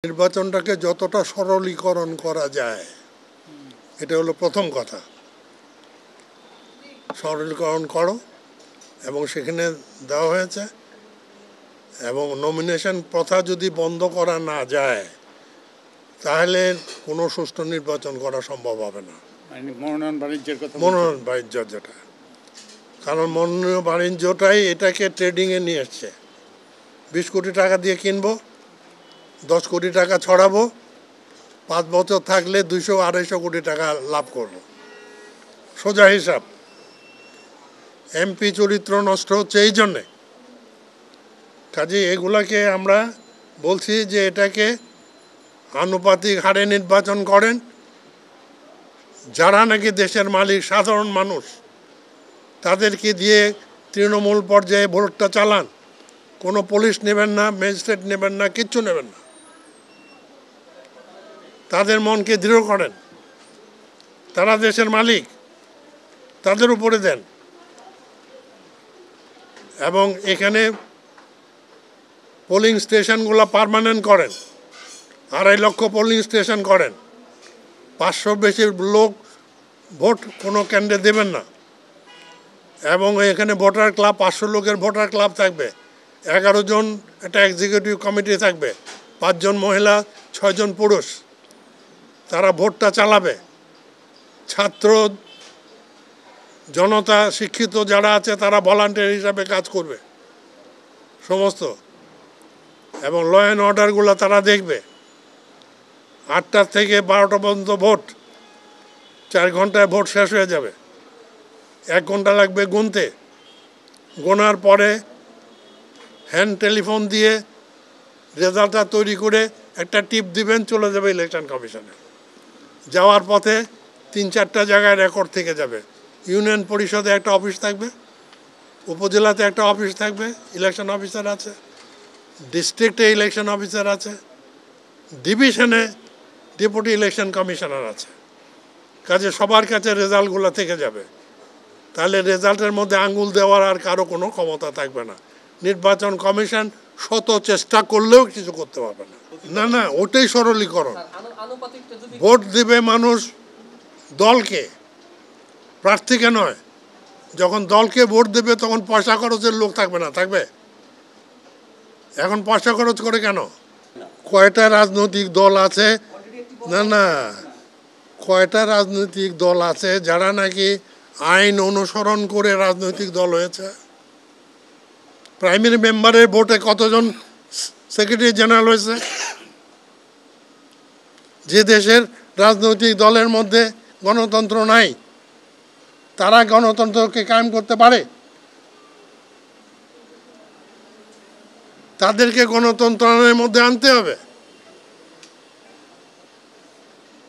নির্বাচনটাকে যতটা সরলীকরণ করা যায় এটা হলো প্রথম কথা। সরলীকরণ করো, এবং সেখানে দেওয়া হয়েছে। এবং নমিনেশন প্রথা যদি বন্ধ করা না যায় তাহলে কোনো সুষ্ঠু নির্বাচন করা সম্ভব হবে না। মনোনয়ন বাণিজ্যের কথা, মনোনয়ন বাণিজ্য যেটা, কারণ মনোনয়ন বাণিজ্যটাই এটাকে ট্রেডিংয়ে নিয়ে এসছে। 20 কোটি টাকা দিয়ে কিনবো, 10 কোটি টাকা ছড়াবো, 5 বছর থাকলে 200-250 কোটি টাকা লাভ করবো। সোজা হিসাব। এমপি চরিত্র নষ্ট হচ্ছে এই জন্যে। কাজে এগুলাকে আমরা বলছি যে এটাকে আনুপাতিক হারে নির্বাচন করেন। যারা নাকি দেশের মালিক, সাধারণ মানুষ, তাদেরকে দিয়ে তৃণমূল পর্যায়ে ভোটটা চালান। কোনো পুলিশ নেবেন না, ম্যাজিস্ট্রেট নেবেন না, কিচ্ছু নেবেন না। তাদের মনকে দৃঢ় করেন, তারা দেশের মালিক, তাদের উপরে দেন। এবং এখানে পোলিং স্টেশনগুলো পার্মানেন্ট করেন, 2.5 লক্ষ পোলিং স্টেশন করেন। 500 বেশি লোক ভোট কোনো কেন্দ্রে দেবেন না। এবং এখানে ভোটার ক্লাব, 500 লোকের ভোটার ক্লাব থাকবে। 11 জন একটা এক্সিকিউটিভ কমিটি থাকবে, 5 জন মহিলা, 6 জন পুরুষ। তারা ভোটটা চালাবে। ছাত্র জনতা, শিক্ষিত যারা আছে তারা ভলান্টিয়ার হিসাবে কাজ করবে সমস্ত। এবং ল অ্যান্ড অর্ডারগুলো তারা দেখবে। 8টা থেকে 12টা পর্যন্ত ভোট, 4 ঘন্টায় ভোট শেষ হয়ে যাবে। 1 ঘন্টা লাগবে গুনতে। গোনার পরে হ্যান্ড টেলিফোন দিয়ে রেজাল্টটা তৈরি করে একটা টিপ দিবেন, চলে যাবে ইলেকশন কমিশনে। যাওয়ার পথে 3-4টা জায়গায় রেকর্ড থেকে যাবে। ইউনিয়ন পরিষদে একটা অফিস থাকবে, উপজেলাতে একটা অফিস থাকবে, ইলেকশন অফিসার আছে, ডিস্ট্রিক্টে ইলেকশন অফিসার আছে, ডিভিশনে ডেপুটি ইলেকশন কমিশনার আছে। কাজে সবার কাছে রেজাল্টগুলো থেকে যাবে। তাহলে রেজাল্টের মধ্যে আঙ্গুল দেওয়ার আর কারো কোনো ক্ষমতা থাকবে না। নির্বাচন কমিশন শত চেষ্টা করলেও কিছু করতে পারবে না। না না, ওটাই সরলীকরণ। ভোট দেবে মানুষ দলকে, প্রার্থীকে নয়। যখন দলকে ভোট দেবে তখন পয়সা খরচের লোক থাকবে না, থাকবে? এখন পয়সা খরচ করে কেন? কয়টা রাজনৈতিক দল আছে, না না, কয়টা রাজনৈতিক দল আছে যারা নাকি আইন অনুসরণ করে রাজনৈতিক দল হয়েছে? প্রাইমারি মেম্বারের ভোটে কতজন সেক্রেটারি জেনারেল হয়েছে? যে দেশের রাজনৈতিক দলের মধ্যে গণতন্ত্র নাই, তারা গণতন্ত্রকে কায়েম করতে পারে? তাদেরকে গণতন্ত্রের মধ্যে আনতে হবে।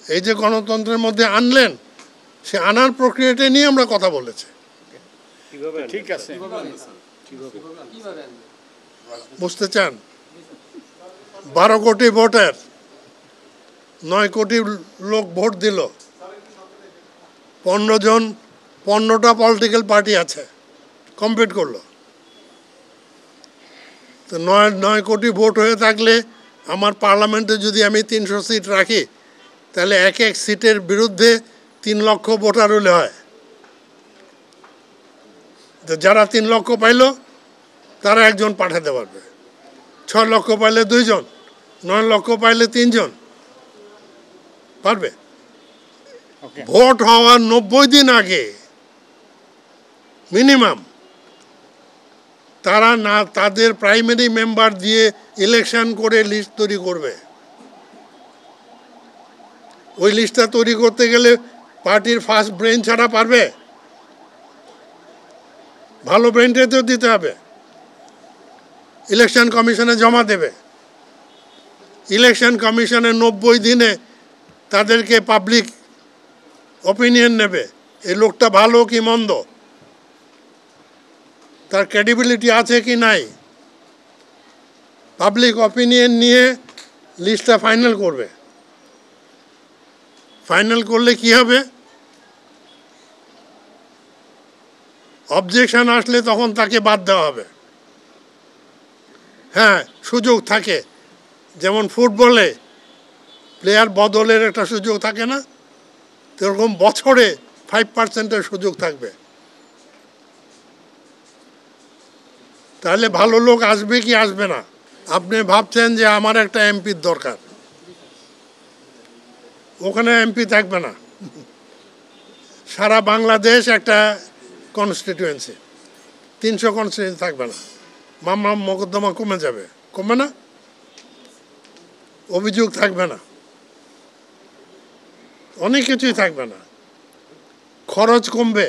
এই যে গণতন্ত্রের মধ্যে আনলেন, সে আনার প্রক্রিয়াটা নিয়ে আমরা কথা বলেছি। ঠিক আছে, বুঝতে চান? 12 কোটি ভোটার, 9 কোটি লোক ভোট দিল। 15টা পলিটিক্যাল পার্টি আছে, কম্পিট করলো। তো 9 কোটি ভোট হয়ে থাকলে আমার পার্লামেন্টে যদি আমি 300 সিট রাখি, তাহলে এক এক সিটের বিরুদ্ধে 3 লক্ষ ভোটার হলে হয়। তো যারা 3 লক্ষ পাইল তারা একজন পাঠাতে পারবে। 6 লক্ষ পাইলে 2 জন, 9 লক্ষ পাইলে 3 জন পারবে। ভোট হওয়ার 90 দিন আগে মিনিমাম তারা না তাদের প্রাইমারি মেম্বার দিয়ে ইলেকশন করে লিস্ট তৈরি করবে। ওই লিস্টটা তৈরি করতে গেলে পার্টির ফার্স্ট ব্রেন ছাড়া পারবে? ভালো ব্রেনটা তো দিতে হবে। ইলেকশন কমিশনে জমা দেবে। ইলেকশন কমিশনে 90 দিনে তাদেরকে পাবলিক অপিনিয়ন নেবে, এই লোকটা ভালো কি মন্দ, তার ক্রেডিবিলিটি আছে কি নাই। পাবলিক অপিনিয়ন নিয়ে লিস্টটা ফাইনাল করবে। ফাইনাল করলে কি হবে? অবজেকশন আসলে তখন তাকে বাদ দেওয়া হবে। হ্যাঁ, সুযোগ থাকে, যেমন ফুটবলে প্লেয়ার বদলের একটা সুযোগ থাকে না, এরকম বছরে 5%-এর সুযোগ থাকবে। তাহলে ভালো লোক আসবে কি আসবে না? আপনি ভাবছেন যে আমার একটা এমপির দরকার, ওখানে এমপি থাকবে না। সারা বাংলাদেশ একটা কনস্টিটিউয়েন্সি, 300 কনস্টিটিউয়েন্সি থাকবে না, মামলা মোকদ্দমা কমে যাবে, কমবে না? অভিযোগ থাকবে না, অনেক কিছুই থাকবে না, খরচ কমবে।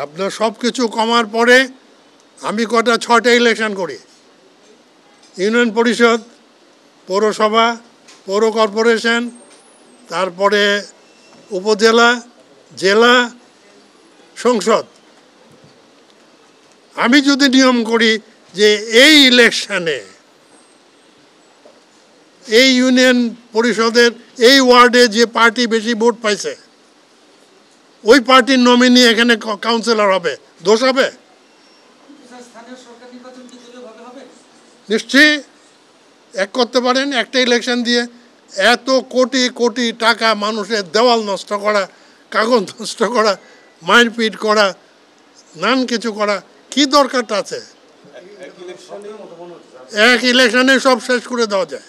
আপনার সব কিছু কমার পরে আমি 6টা ইলেকশন করি, ইউনিয়ন পরিষদ, পৌরসভা, পৌর কর্পোরেশন, তারপরে উপজেলা, জেলা, সংসদ। আমি যদি নিয়ম করি যে এই ইলেকশনে এই ইউনিয়ন পরিষদের এই ওয়ার্ডে যে পার্টি বেশি ভোট পাইছে ওই পার্টির নমিনি এখানে কাউন্সিলর হবে, দোষ হবে? নিশ্চয়ই এক করতে পারেন একটা ইলেকশন দিয়ে। এত কোটি কোটি টাকা মানুষের দেওয়াল নষ্ট করা, কাগজ নষ্ট করা, মারপিট করা, নান কিছু করা, কি দরকারটা আছে? এক ইলেকশনে সব শেষ করে দেওয়া যায়।